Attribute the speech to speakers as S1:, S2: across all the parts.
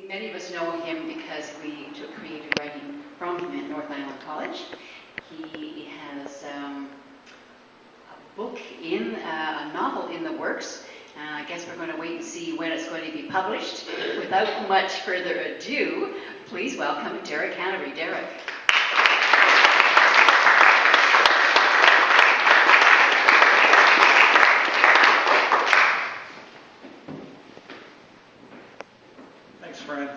S1: Many of us know him because we took creative writing from him at North Island College. He has a book a novel in the works. I guess we're going to wait and see when it's going to be published. Without much further ado, please welcome Derek Hanebury. Derek.
S2: Thanks, Fran.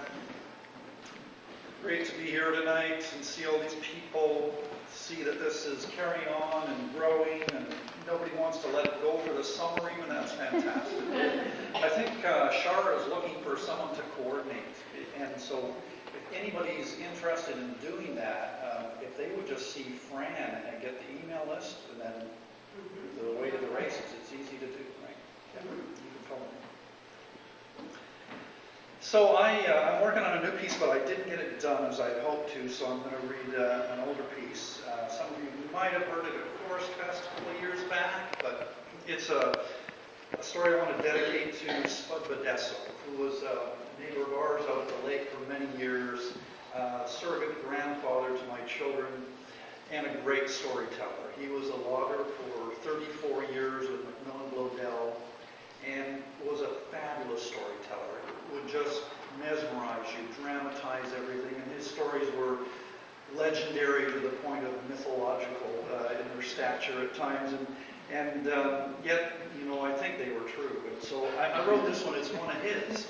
S2: Great to be here tonight and see all these people, see that this is carrying on and growing, and nobody wants to let it go for the summer even. That's fantastic. I think Char is looking for someone to coordinate, and so if anybody's interested in doing that, if they would just see Fran and get the email list, and then the way to the races, it's easy to do, right? Yeah, you can follow me. So I'm working on a new piece, but I didn't get it done as I'd hoped to, so I'm going to read an older piece. Some of you might have heard it at Forest Fest a couple of years back, but it's a story I want to dedicate to Spud Badesso, who was a neighbor of ours out at the lake for many years, surrogate grandfather to my children, and a great storyteller. He was a logger for 34 years with Macmillan Bloedel, and was a fabulous storyteller. Would just mesmerize you, dramatize everything, and his stories were legendary to the point of mythological in their stature at times, and yet, you know, I think they were true. And so I wrote this one. It's one of his,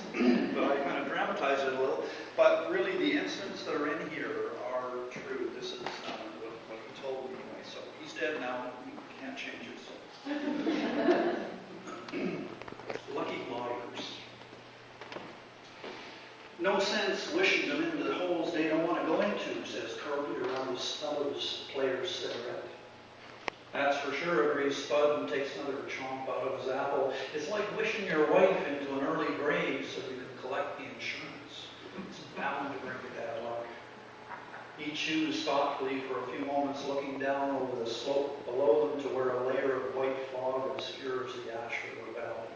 S2: but I kind of dramatized it a little. But really, the incidents that are in here are true. This is what he told me anyway. So he's dead now. You can't change it. So. Lucky loggers. No sense wishing them into the holes they don't want to go into, says Curly around the stub of his player's cigarette. That's for sure, agrees Spud and takes another chomp out of his apple. It's like wishing your wife into an early grave so you can collect the insurance. It's bound to bring you bad luck. He chews thoughtfully for a few moments, looking down over the slope below them to where a layer of white fog obscures the Ashford Valley.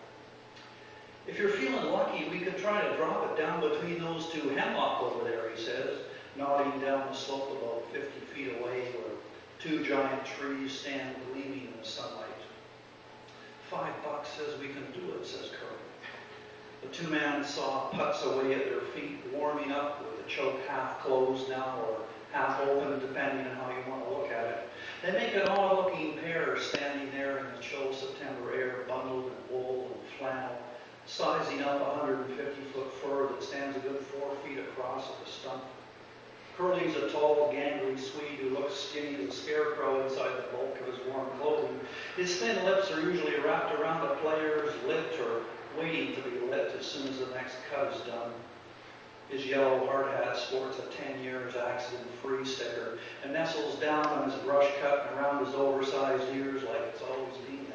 S2: If you're feeling lucky, we could try to drop it down between those two hemlock over there, he says, nodding down the slope about 50 feet away where two giant trees stand gleaming in the sunlight. $5 says we can do it, says Curly. The two men saw putts away at their feet, warming up with the choke half closed now or half open, depending on how you want to look at it. They make an odd-looking pair standing there in the chill September air, bundled in wool and flannel, sizing up a 150-foot fur that stands a good 4 feet across at the stump. Curly's a tall, gangly Swede who looks skinny as a scarecrow inside the bulk of his warm clothing. His thin lips are usually wrapped around a player's lip or waiting to be lit as soon as the next cut is done. His yellow hard hat sports a 10 years accident-free sticker and nestles down on his brush cut and around his oversized ears like it's always been